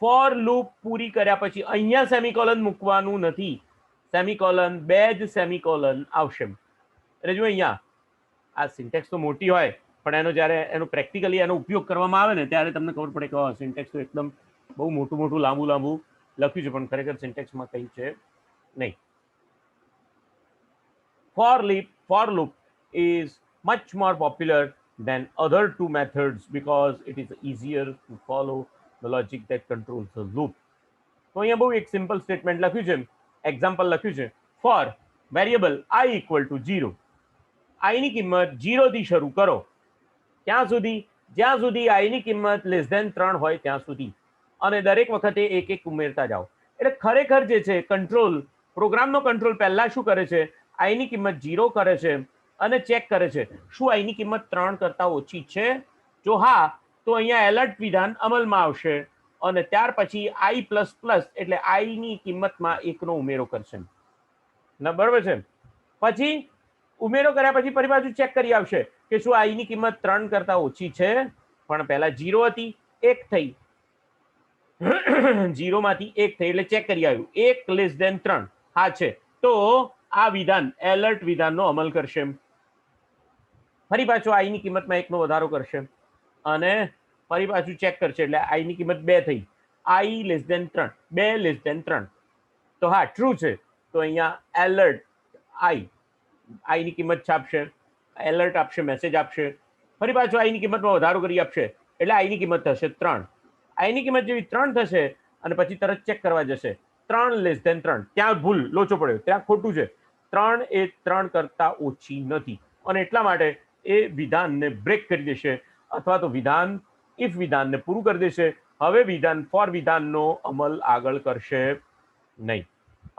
ફોર લૂપ પૂરી કર્યા પછી અહીંયા સેમિકોલન મૂકવાનું નથી, સેમિકોલન 2 જ સેમિકોલન આવશે. એટલે જો અહીંયા આ સિન્ટેક્સ તો મોટી હોય, પણ એનો જ્યારે એનો પ્રેક્ટિકલી એનો ઉપયોગ કરવામાં આવે ને ત્યારે તમને ખબર પડે કે સિન્ટેક્સ તો એકદમ બહુ મોટું લાંબુ લખ્યું છે, પણ ખરેખર સિન્ટેક્સમાં કંઈ છે નહીં. For loop is much more popular than other two methods because it is easier to follow the logic that controls the loop. તો અહીંયા બહુ એક સિમ્પલ સ્ટેટમેન્ટ લખ્યું છે, એક્ઝામ્પલ લખ્યું છે. ફોર વેરિયેબલ i = 0, i ની કિંમત 0 થી શરૂ કરો, ક્યાં સુધી? જ્યાં સુધી i ની કિંમત <3 હોય ત્યાં સુધી, અને દરેક વખતે એક એક ઉમેરતા જાઓ. એટલે ખરેખર જે છે કંટ્રોલ, પ્રોગ્રામનો કંટ્રોલ પહેલા શું કરે છે, i ની કિંમત 0 કરે છે અને ચેક કરે છે શું i ની કિંમત 3 કરતા ઓછી છે. જો હા, તો અહીંયા એલર્ટ વિધાન અમલમાં આવશે, અને ત્યાર પછી i++ એટલે i ની કિંમતમાં 1 નો ઉમેરો કરશે. બરોબર છે? પછી ઉમેરો કર્યા પછી ફરી પાછું ચેક કરી આવશે કે શું i ની કિંમત 3 કરતા ઓછી છે, પણ પહેલા 0 હતી, 1 થઈ, 0 માંથી 1 થઈ, એટલે ચેક કરી આવ્યું 1 < 3 હા છે, તો આ વિધાન એલર્ટ વિધાનનો અમલ કરશે. ફરી પાછું i ની કિંમતમાં 1 નો વધારો કરશે અને ફરી પાછું ચેક કરશે, એટલે i ની કિંમત 2 થઈ, i < 3, 2 < 3, તો હા ટ્રુ છે, તો અહીંયા એલર્ટ i ની કિંમત છાપશે. એલર્ટ આપશે, મેસેજ આપશે, ફરી પાછું આઈની કિંમતમાં વધારો કરી આપશે, એટલે આઈની કિંમત થશે 3. આઈની કિંમત જેવી 3 થશે અને પછી તરત ચેક કરવા જશે 3 લેસ ધેન 3, ત્યાં ભૂલ, લોચો પડ્યો, ત્યાં ખોટું છે. 3 એ 3 કરતા ઓછી નથી અને એટલા માટે એ વિધાનને બ્રેક કરી દેશે અથવા તો વિધાન ઇફ વિધાનને પૂરું કરી દેશે. હવે વિધાન ફોર વિધાનનો અમલ આગળ કરશે નહીં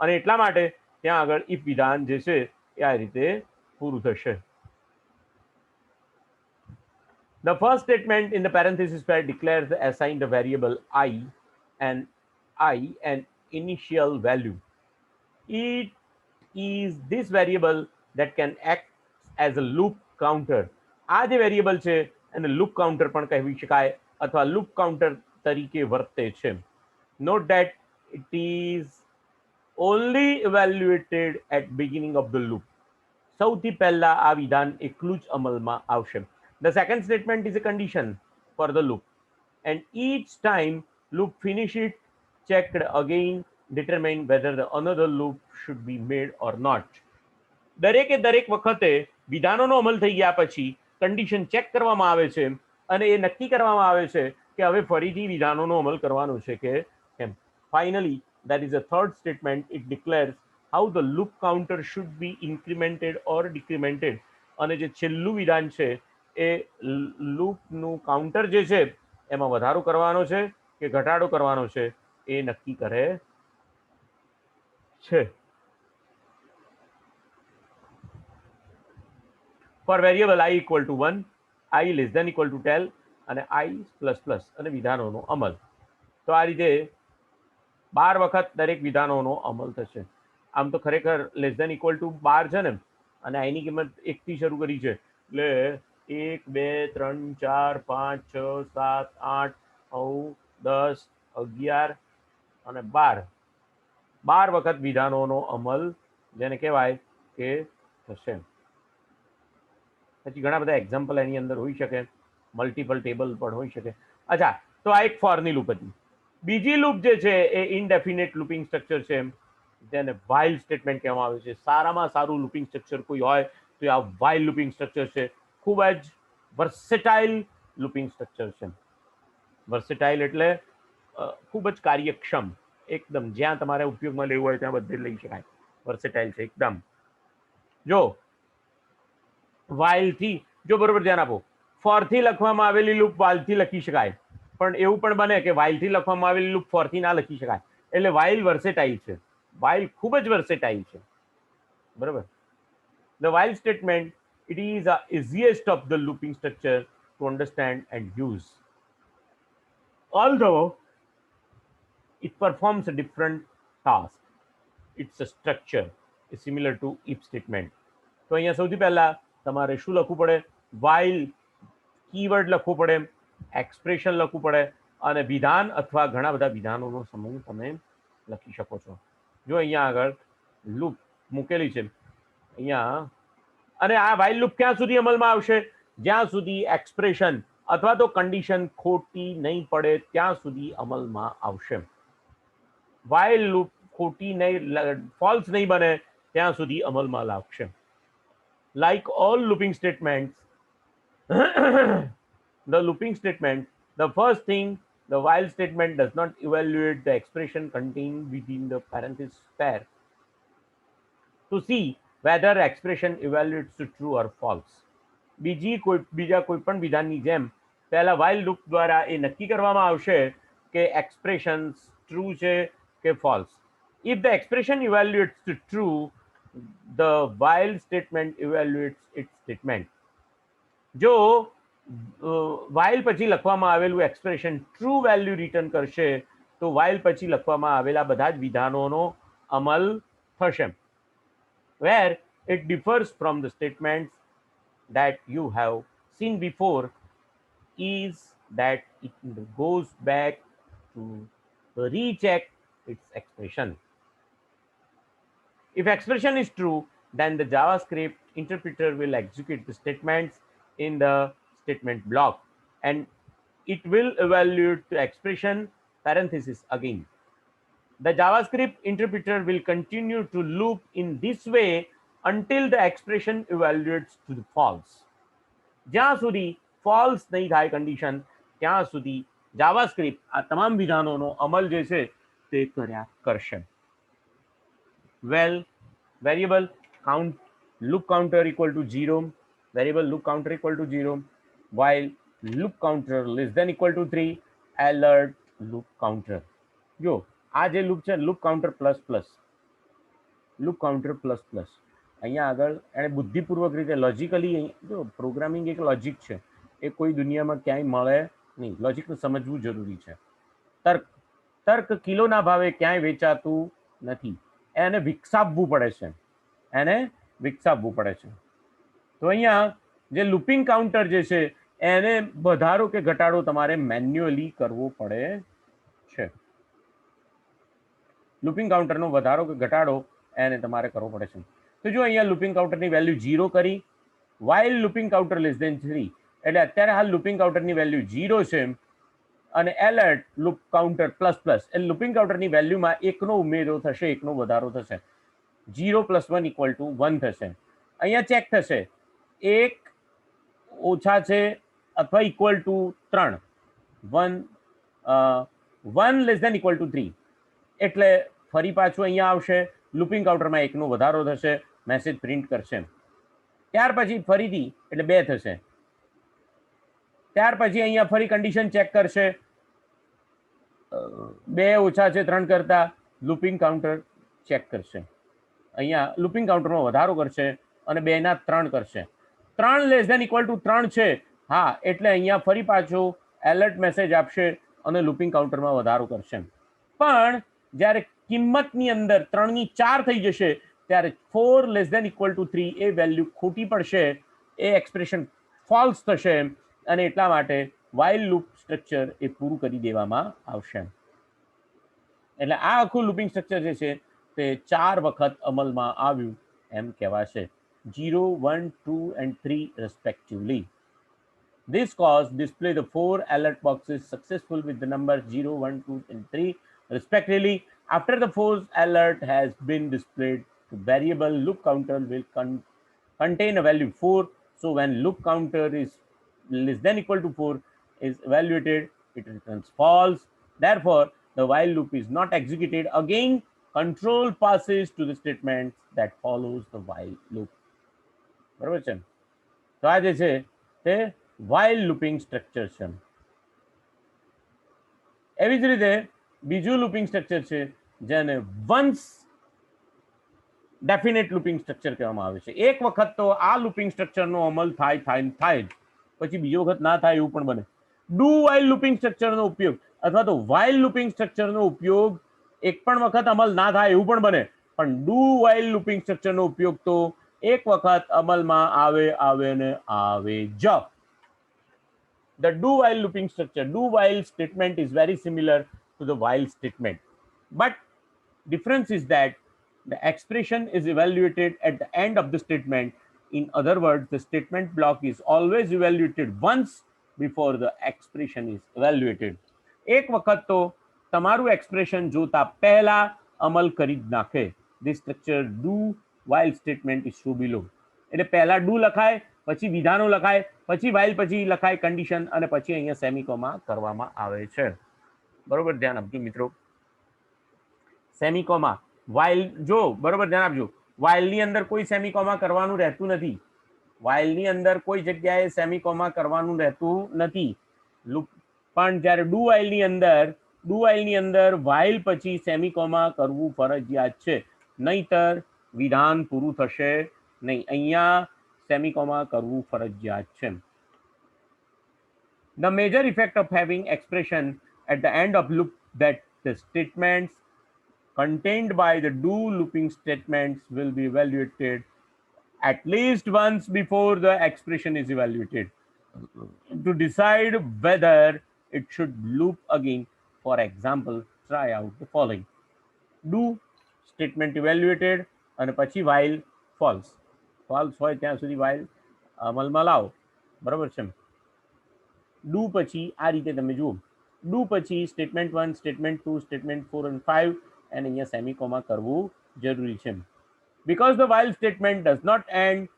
અને એટલા માટે ત્યાં આગળ ઇફ વિધાન જે છે એ આ રીતે પૂરું થશે. The first statement in the parenthesis pair declares the assigned variable and an initial value. It is this variable that can act as a loop counter. આ જે વેરિયેબલ છે એને લૂપ કાઉન્ટર પણ કહેવી શકાય અથવા લૂપ કાઉન્ટર તરીકે વર્તે છે. Note that it is only evaluated at beginning of the loop. સૌથી પહેલા આ વિધાન એકલું જ અમલમાં આવશે. The second statement is a condition for the loop, and each time loop finish it, checked again, determine whether the another loop should be made or not. દરેકે દરેક વખતે વિધાનોનો અમલ થઈ ગયા પછી કન્ડિશન ચેક કરવામાં આવે છે અને એ નક્કી કરવામાં આવે છે કે હવે ફરીથી વિધાનોનો અમલ કરવાનો છે કે કેમ. Finally, that is a third statement. It declares how the loop counter should be incremented or decremented. અને જે છેલ્લું વિધાન છે એ લૂપનું કાઉન્ટર જે છે એમાં વધારો કરવાનો છે કે ઘટાડો કરવાનો છે એ નક્કી કરે છે. For variable I equal to 1, I less than equal to 10 અને I પ્લસ પ્લસ અને વિધાનોનો અમલ. તો આ રીતે 12 વખત દરેક વિધાનોનો અમલ થશે. આમ તો ખરેખર લેસ ધેન ઇક્વલ ટુ 12 છે ને અને આઈની કિંમત 1 થી શરૂ કરી છે એટલે 1 2 3 4 5 6 7 8 9 10 11 અને 12 વખત વિધાનોનો અમલ જેને કહેવાય કે થશે. પછી ઘણા બધા એક્ઝામ્પલ એની અંદર હોઈ શકે, મલ્ટિપલ ટેબલ પણ હોઈ શકે. અચ્છા, તો આ એક ફોરની લૂપ હતી. બીજી લૂપ જે છે એ ઇનડેફિનેટ લૂપિંગ સ્ટ્રક્ચર છે, જેને વાઇલ સ્ટેટમેન્ટ કહેવામાં આવે છે. સારામાં સારું લૂપિંગ સ્ટ્રક્ચર કોઈ હોય તો આ વાઇલ લૂપિંગ સ્ટ્રક્ચર છે. ખૂબ જ વર્સેટાઇલ લૂપિંગ સ્ટ્રક્ચર છે. વર્સેટાઇલ એટલે ખૂબ જ કાર્યક્ષમ, એકદમ જ્યાં તમારે ઉપયોગમાં લેવું હોય ત્યાં બધે લઈ શકાય. વર્સેટાઇલ છે એકદમ. જો વાઇલથી, જો બરોબર ધ્યાન આપો, ફોરથી લખવામાં આવેલી લૂપ વાઇલથી લખી શકાય, પણ એવું પણ બને કે વાઇલથી લખવામાં આવેલી લૂપ ફોરથી ના લખી શકાય. એટલે વાઇલ વર્સેટાઇલ છે, વાઇલ ખૂબ જ વર્સેટાઇલ છે. બરોબર. The while statement, it is the easiest of the looping structure to understand and use. Although it performs a different task, its structure is similar to if statement. તો અહીંયા સૌથી પહેલા તમારે શું લખવું પડે? while કીવર્ડ લખવું પડે, એક્સપ્રેશન લખવું પડે અને વિધાન અથવા ઘણા બધા વિધાનોનો સમૂહ તમે લખી શકો છો. જો અહીંયા આગળ લૂપ મૂકેલી છે અહીંયા, અને આ વાઇલ લૂપ ક્યાં સુધી અમલમાં આવશે? જ્યાં સુધી એક્સપ્રેશન અથવા તો કન્ડિશન ખોટી નહીં પડે ત્યાં સુધી અમલમાં આવશે. વાઇલ લૂપ ખોટી નહીં, ફોલ્સ નહીં બને ત્યાં સુધી અમલમાં લાવશે. Like all looping statements, the looping statement, the first thing, the while statement does not evaluate the expression contained within the parenthesis pair to see whether expression evaluates to true or false. બીજા કોઈ પણ વિધાનની જેમ પહેલા while loop દ્વારા એ નક્કી કરવામાં આવશે કે એક્સપ્રેશન્સ ટ્રુ છે કે false. If the expression evaluates to true, the while statement evaluates its statement. જો while પછી લખવામાં આવેલું એક્સપ્રેશન ટ્રુ વેલ્યુ રિટર્ન કરશે તો while પછી લખવામાં આવેલા બધા જ વિધાનોનો અમલ થશે. Where it differs from the statements that you have seen before is that it goes back to recheck its expression. If expression is true, then the JavaScript interpreter will execute the statements in the statement block and it will evaluate the expression parenthesis again. The JavaScript interpreter will continue to loop in this way until the expression evaluates to the false. જ્યાં સુધી false નહીં થાય condition ત્યાં સુધી JavaScript આ તમામ વિધાનોનો અમલ જે છે તે કર્યા કરશે. Well variable count loop counter equal to 0, variable loop counter equal to 0, while loop counter less than equal to 3, alert loop counter. જો આ જે લૂપ છે loop counter plus plus, loop counter plus plus, અહીંયા આગળ એણે બુદ્ધિપૂર્વક રીતે logically, જો programming એક લોજિક છે, એ કોઈ દુનિયામાં ક્યાંય મળે નહીં. લોજિકને સમજવું જરૂરી છે. તર્ક તર્ક કિલોના ભાવે ક્યાંય વેચાતું નથી, એને વિકસાવવું પડે છે, એને વિકસાવવું પડે છે. તો અહીંયા જે લૂપિંગ કાઉન્ટર જે છે એને વધારો કે ઘટાડો તમારે મેન્યુઅલી કરવો પડે છે. લૂપિંગ કાઉન્ટરનો વધારો કે ઘટાડો એને તમારે કરવો પડે છે. તો જો અહીંયા લૂપિંગ કાઉન્ટરની વેલ્યુ 0 કરી, while looping counter less than 3, એટલે અત્યારે હાલ લૂપિંગ કાઉન્ટરની વેલ્યુ 0 છે અને alert loop counter plus plus, એટલે લૂપિંગ કાઉન્ટરની વેલ્યુમાં એકનો ઉમેરો થશે, એકનો વધારો થશે. 0 + 1 = 1 થશે. અહીંયા ચેક થશે 1 ઓછા છે અથવા equal to 3, 1 less than equal to 3, એટલે ફરી પાછું અહીંયા આવશે, લૂપિંગ કાઉન્ટરમાં એકનો વધારો થશે, મેસેજ પ્રિન્ટ કરશે. ત્યાર પછી ફરીથી એટલે 2 થશે. ત્યાર પછી અહીંયા ફરી કન્ડિશન ચેક કરશે, 2 ઓછા છે 3 કરતા, લૂપિંગ કાઉન્ટર ચેક કરશે. અહીંયા લૂપિંગ કાઉન્ટરમાં વધારો કરશે અને 2 ના 3 કરશે. 3 લેસ દેન ઇક્વલ ટુ 3 છે, હા, એટલે અહીંયા ફરી પાછો એલર્ટ મેસેજ આપશે અને લૂપિંગ કાઉન્ટરમાં વધારો કરશે. પણ જ્યારે કિંમતની અંદર 3 ની 4 થઈ જશે ત્યારે 4 લેસ દેન ઇક્વલ ટુ 3 એ વેલ્યુ ખોટી પડશે, એ એક્સપ્રેશન ફોલ્સ થશે અને એટલા માટે વાઇલ લૂપ સ્ટ્રક્ચર એ પૂરું કરી દેવામાં આવશે. એટલે આ આખું લૂપિંગ સ્ટ્રક્ચર જે છે તે 4 વખત અમલમાં આવ્યું એમ કહેવાશે, 0, 1, 2 and 3 respectively. This cause display the 4 alert boxes successful with the numbers 0, 1, 2 and 3 respectively. After the 4th alert has been displayed, the variable loop counter will contain a value 4. So when loop counter is less than equal to 4 is evaluated, it returns false. Therefore, the while loop is not executed again. Control passes to the statement that follows the while loop. બરાબર છે? તો આ જે છે તે while looping structure છે. એવી જ રીતે બીજું લૂપિંગ સ્ટ્રક્ચર છે જેને વન્સ ડેફિનેટ લૂપિંગ સ્ટ્રક્ચર કહેવામાં આવે છે. એક વખત તો આ લૂપિંગ સ્ટ્રક્ચરનો અમલ થાય જ, પછી બીજો વખત ના થાય એવું પણ બને. ડુ વાઇલ લૂપિંગ સ્ટ્રક્ચરનો ઉપયોગ અથવા તો વાઇલ લૂપિંગ સ્ટ્રક્ચરનો ઉપયોગ એક પણ વખત અમલ ના થાય એવું પણ બને, પણ ડુ વાઇલ લૂપિંગ સ્ટ્રક્ચરનો ઉપયોગ તો એક વખત અમલમાં આવે ને આવે જ. The do while looping structure, do while statement is very similar to the while statement, but difference is that the expression is evaluated at the end of the statement. In other words, the statement block is always evaluated once before the expression is evaluated. એક વખત તો તમારું expression જોતા પહેલા અમલ કરી જ નાખે. This structure do while statement is shown below. એટલે પહેલા ડુ લખાય, પછી વિધાનો લખાય, પછી વાઇલ, પછી લખાય કન્ડિશન અને પછી અહીંયા સેમિકોમા કરવામાં આવે છે. બરોબર, ધ્યાન આપજો મિત્રો. સેમિકોમા વાઇલ, જો બરોબર ધ્યાન આપજો, વાઇલની અંદર કોઈ સેમિકોમા કરવાનું રહેતું નથી. વાઇલની અંદર કોઈ જગ્યાએ સેમિકોમા કરવાનું રહેતું નથી. પણ જ્યારે ડુ વાઇલની અંદર વાઇલ પછી સેમિકોમા કરવું ફરજિયાત છે, નહીતર વિધાન પૂરું થશે નહીં. અહીંયા સેમિકોમા કરવું ફરજિયાત છે. The major effect of having expression at the end of loop that the statements contained by the do looping statements will be evaluated at least once before the expression is evaluated to decide whether it should loop again. For example, try out the following. Do statement evaluated અને પછી while false હોય ત્યાં સુધી while અમલમાં લાવો. બરાબર છે? Do પછી આ રીતે તમે જુઓ, ડુ પછી સ્ટેટમેન્ટ 1, સ્ટેટમેન્ટ 2, સ્ટેટમેન્ટ 4 અને 5 અને અહીંયા સેમિકોમા કરવું જરૂરી છે. Because the while statement does not end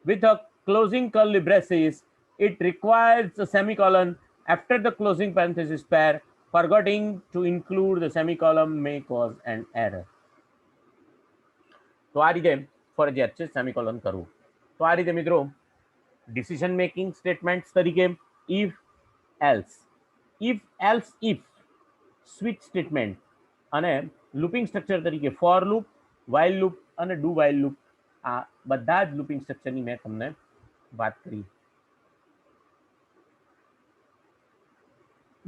with a closing curly braces, it requires a semicolon after the closing parenthesis pair. Forgetting to include the semicolon may cause an error. તો આ રીતે ફરજિયાત છે સેમિકોલન કરવું. તો આ રીતે મિત્રો ડિસિઝન મેકિંગ સ્ટેટમેન્ટ્સ તરીકે ઇફ સ્વિચ સ્ટેટમેન્ટ અને લૂપિંગ સ્ટ્રક્ચર તરીકે ફોર લૂપ, વાઇલ લૂપ અને ડુ વાઇલ લૂપ, આ બધા જ લૂપિંગ સ્ટ્રક્ચરની મેં તમને વાત કરી.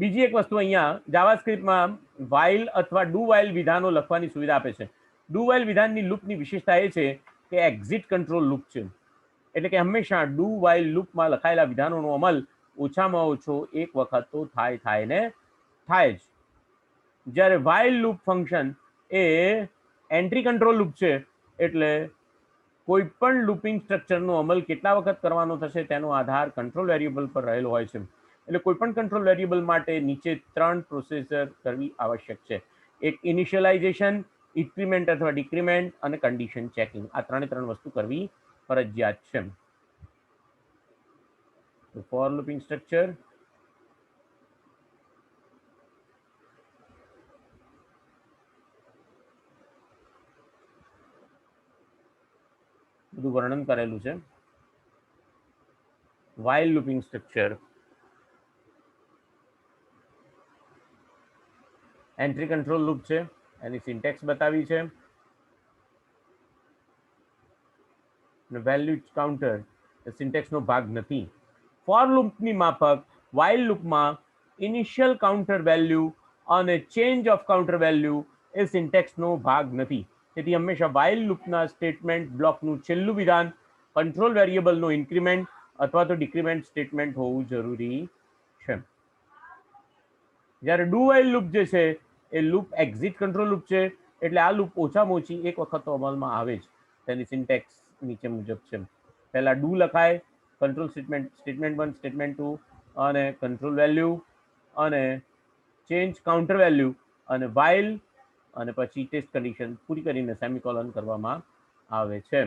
બીજી એક વસ્તુ અહીંયા જાવાસ્ક્રિપ્ટમાં વાઇલ અથવા ડુ વાઇલ વિધાનો લખવાની સુવિધા આપે છે. ડુ વાઇલ વિધાનની લૂપની વિશેષતા એ છે કે એક્ઝિટ કંટ્રોલ લૂપ છે, એટલે કે હંમેશા ડુ વાઇલ લૂપમાં લખાયેલા વિધાનોનો અમલ ઓછામાં ઓછો એક વખત તો થાય જ. જ્યારે વાઇલ લૂપ ફંક્શન એ એન્ટ્રી કંટ્રોલ લૂપ છે, એટલે કોઈ પણ લૂપિંગ સ્ટ્રક્ચરનો અમલ કેટલા વખત કરવાનો થશે તેનો આધાર કંટ્રોલ વેરિયેબલ પર રહેલો હોય છે. એટલે કોઈ પણ કંટ્રોલ વેરિયેબલ માટે નીચે 3 પ્રોસેસર કરવી આવશ્યક છે. એક ઇનિશિયલાઇઝેશન, ઇન્ક્રીમેન્ટ અથવા ડિક્રીમેન્ટ અને કન્ડિશન ચેકિંગ. આ 3 વસ્તુ કરવી ફરજિયાત છે. તો ફોર લૂપિંગ સ્ટ્રક્ચર, બધું વર્ણન કરેલું છે. While looping structure, entry control loop છે, એની સિન્ટેક્સ બતાવી છે. વેલ્યુ કાઉન્ટર એ સિન્ટેક્સનો ભાગ નથી. ફોર લૂપની માફક વાઇલ લૂપમાં ઇનિશિયલ કાઉન્ટર વેલ્યુ અને ચેન્જ ઓફ કાઉન્ટર વેલ્યુ એ સિન્ટેક્સનો ભાગ નથી. તેથી હંમેશા વાઇલ લૂપના સ્ટેટમેન્ટ બ્લોકનું છેલ્લું વિધાન કંટ્રોલ વેરિયેબલનો ઇન્ક્રીમેન્ટ અથવા તો ડિક્રીમેન્ટ સ્ટેટમેન્ટ હોવું જરૂરી છે. જ્યારે ડુ વાઇલ લૂપ જે છે એ લૂપ એક્ઝિટ કંટ્રોલ લૂપ છે, એટલે આ લૂપ ઓછામાં ઓછી એક વખત તો અમલમાં આવે જ. તેની સિન્ટેક્સ નીચે મુજબ છે. પહેલા ડુ લખાય, કંટ્રોલ સ્ટેટમેન્ટ 1, સ્ટેટમેન્ટ 2 અને કંટ્રોલ વેલ્યુ અને ચેન્જ કાઉન્ટર વેલ્યુ અને વાઇલ અને પછી ટેસ્ટ કન્ડિશન પૂરી કરીને સેમિકોલન કરવામાં આવે છે.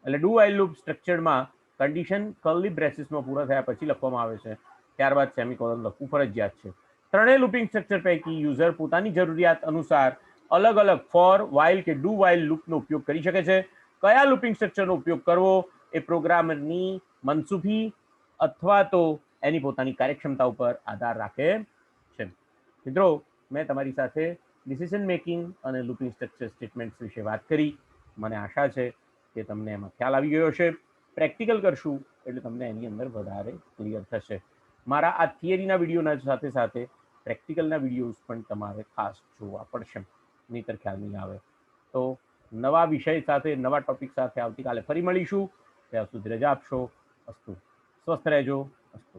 એટલે ડુ વાઇલ લૂપ સ્ટ્રક્ચરમાં કન્ડિશન કર્લી બ્રેસીસમાં પૂરા થયા પછી લખવામાં આવે છે, ત્યારબાદ સેમિકોલન લખવું ફરજિયાત છે. ત્રણેય લૂપિંગ સ્ટ્રક્ચર પૈકી યુઝર પોતાની જરૂરિયાત અનુસાર અલગ અલગ ફોર, વાઇલ કે ડુ વાઇલ લૂપનો ઉપયોગ કરી શકે છે. કયા લૂપિંગ સ્ટ્રક્ચરનો ઉપયોગ કરવો એ પ્રોગ્રામરની મનસુખી અથવા તો એની પોતાની કાર્યક્ષમતા ઉપર આધાર રાખે છે. મિત્રો, મેં તમારી સાથે ડિસિઝન મેકિંગ અને લૂપિંગ સ્ટ્રક્ચર સ્ટેટમેન્ટ્સ વિશે વાત કરી. મને આશા છે કે તમને એમાં ખ્યાલ આવી ગયો હશે. પ્રેક્ટિકલ કરશું એટલે તમને એની અંદર વધારે ક્લિયર થશે. મારા આ થિયરીના વિડીયોના સાથે સાથે પ્રેક્ટિકલના વિડીયોઝ પણ તમારે ખાસ જોવા પડશે, નહીંતર ખ્યાલ નહીં આવે. તો નવા વિષય સાથે, નવા ટોપિક સાથે આવતીકાલે ફરી મળીશું. ત્યાં સુધી રજા આપશો. અસ્તુ. સ્વસ્થ રહેજો. અસ્તુ.